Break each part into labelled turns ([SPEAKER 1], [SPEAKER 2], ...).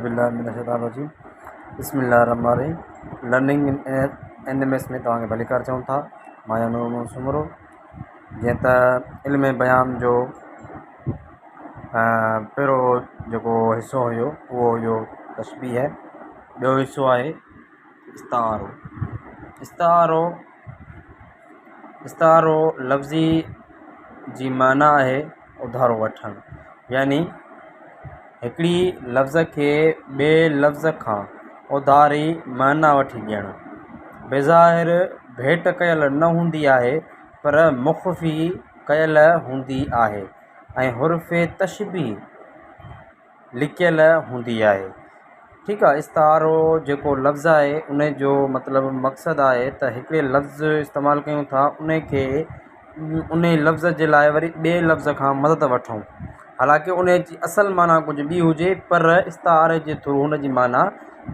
[SPEAKER 1] औज़ुबिल्लाहिमिनश्शैतानिर्रजीम बिस्मिल्लाहिर्रहमानिर्रहीम। लर्निंग इन एनएमएस में तव्हांखे भली कार चऊं था। मां नूर सुमरो जीअं त इल्म बयान जो पहिरियों जेको हिसो हुयो उहो हुयो तशबीह। ॿियो हिसो आहे इस्तारो। इस्तारो लफ़्ज़ी जी माना आहे उधारो वठणु, यानी हिकिड़ी लफ़्ज़ खे ॿिए लफ़्ज़ खां उधारी माना वठी ॾियणु। बेज़ाहिर भेट कयल न हूंदी आहे पर मुख़फ़ी कयल हूंदी आहे ऐं हुर्फ़ तशबीह लिकियल हूंदी आहे। ठीकु आहे। इस्तारो जेको लफ़्ज़ आहे उन जो मतिलबु मक़सदु आहे त हिकिड़े लफ़्ज़ इस्तेमालु कयूं था उन खे उन लफ़्ज़ जे लाइ वरी ॿिए लफ़्ज़ खां मदद वठूं। हालांकि उन जी असल माना कुझु ॿी हुजे पर इस्तारे जे थ्रू हुन जी माना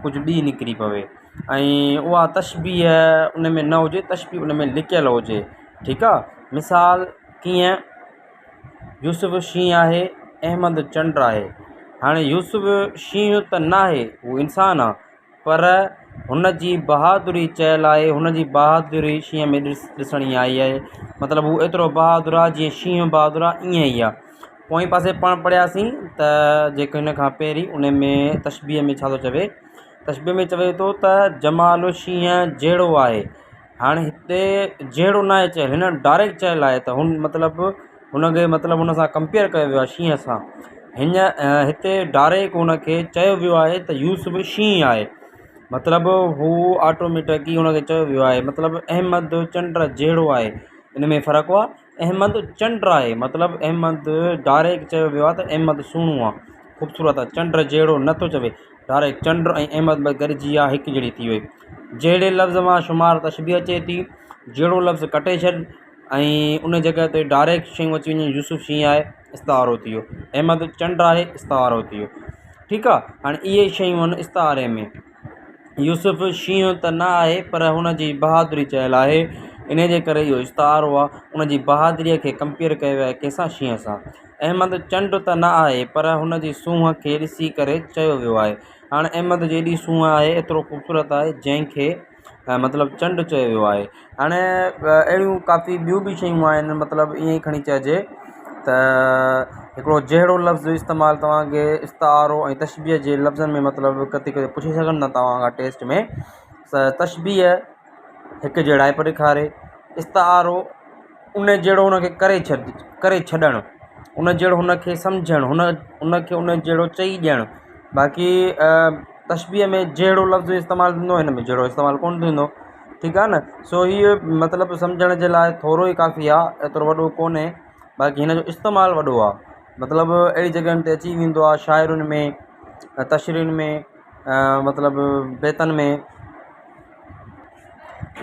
[SPEAKER 1] कुझु ॿी निकिरी पवे ऐं उहा तशबीह उन में न हुजे, तशबीह उन में लिकियल हुजे। ठीकु आहे। मिसाल कीअं, यूसुफ शींहुं आहे, अहमद चंड आहे। हाणे यूसुफ शींहुं त न आहे, उहो इंसानु आहे, पर हुन जी बहादुरी चयल आहे, हुन जी बहादुरी शींहं में ॾिसणी आई आहे। मतिलबु हू एतिरो बहादुर आहे जीअं शींहुं बहादुर आहे, ईअं ई आहे। पोइ पासे पाण पढ़ियासीं त जेको हिन खां पहिरीं उन में तशबीह में छा थो चवे, तशबीह में चवे थो त जमाल शींहुं जहिड़ो आहे। हाणे हिते जहिड़ो न आहे चयल, हिन डायरेक्ट चयल आहे त हुनखे मतिलबु हुन सां कंपेयर कयो वियो आहे शींहं सां। हिते डायरेक्ट हुनखे चयो वियो आहे त यूसुफ शींहुं आहे, मतिलबु हू ऑटोमेटिकली हुनखे चयो वियो आहे मतिलबु अहमद चंड जहिड़ो आहे। इन में फ़र्क़ु आहे, अहमद चंड आहे, मतिलबु अहमद डायरेक्ट चयो वियो आहे त अहमद सुहिणो आहे, ख़ूबसूरत आहे। चंड जहिड़ो नथो चवे, डायरेक्ट चंड ऐं अहमद ॿ गॾिजी आहे, हिकु जहिड़ी थी वई। जहिड़े लफ़्ज़ मां शुमार तशबीह अचे थी, जहिड़ो लफ़्ज़ कटे छॾ ऐं उन जॻह ते डायरेक्ट शयूं अची वञनि। यूसुफ शींहुं आहे, इस्तारो थी वियो। अहमद चंड आहे, इस्तारो थी वियो। ठीकु आहे। हाणे इहे शयूं आहिनि इस्तारे में। यूसुफ शींहुं त न आहे पर हुन जी बहादुरी चयल आहे, इन जे करे इहो इस्तारो आहे। उन जी बहादुरीअ खे कंपेयर कयो वियो आहे कंहिंसां, शींहं सां। अहमद चंड त न आहे पर हुन जी सूंहं खे ॾिसी करे चयो वियो आहे। हाणे अहमद जी एॾी सूंहं आहे, एतिरो ख़ूबसूरत आहे जंहिंखे मतिलबु चंड चयो वियो आहे। हाणे अहिड़ियूं काफ़ी ॿियूं बि शयूं आहिनि, मतिलबु ईअं ई खणी चइजे त हिकिड़ो जहिड़ो लफ़्ज़ इस्तेमालु तव्हांखे इस्तारो ऐं तशबीह जे लफ़्ज़नि में मतिलबु किथे पुछी सघनि था तव्हां खां टेस्ट में। तशबीह हिकु जहिड़ाइप ॾेखारे, इस्तारो उन जहिड़ो हुनखे करे छॾणु, उन जहिड़ो हुनखे सम्झणु, उनखे उन जहिड़ो चई ॾियणु। बाक़ी तशबीह में जहिड़ो लफ़्ज़ इस्तेमालु थींदो, हिन में जहिड़ो इस्तेमालु कोन थींदो। ठीकु आहे न। सो हीअ मतिलबु सम्झण जे लाइ थोरो ई काफ़ी आहे, एतिरो वॾो कोन्हे। बाक़ी हिन जो इस्तेमालु वॾो आहे, मतिलबु अहिड़ी जॻहियुनि ते अची वेंदो आहे, शाइरुनि में, तशरीहुनि में, मतिलबु बेतनि में।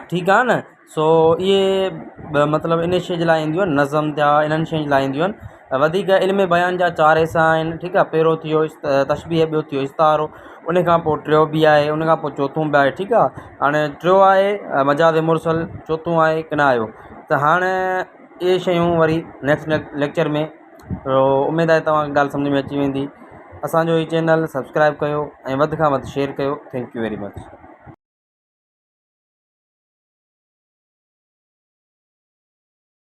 [SPEAKER 1] ठीकु आहे न। सो इहे मतिलबु इन शइ जे लाइ ईंदियूं आहिनि, नज़म थिया, इन्हनि शयुनि जे लाइ ईंदियूं आहिनि। वधीक इल्म बयान जा 4 हिसा आहिनि। ठीकु आहे। पहिरियों थियो तशबीह, ॿियो थियो इस्तारो, उन खां पोइ टियों बि आहे, उन खां पोइ चोथों बि आहे। ठीकु आहे। हाणे टियों आहे मजाज़ मुरसल, चोथों आहे किनायो। त हाणे इहे शयूं वरी नेक्स्ट लेक्चर में, उमेदु आहे तव्हांखे ॻाल्हि सम्झ में अची वेंदी। असांजो ही चैनल सब्सक्राइब कयो ऐं वधि खां वधि शेयर कयो। Thank U very much.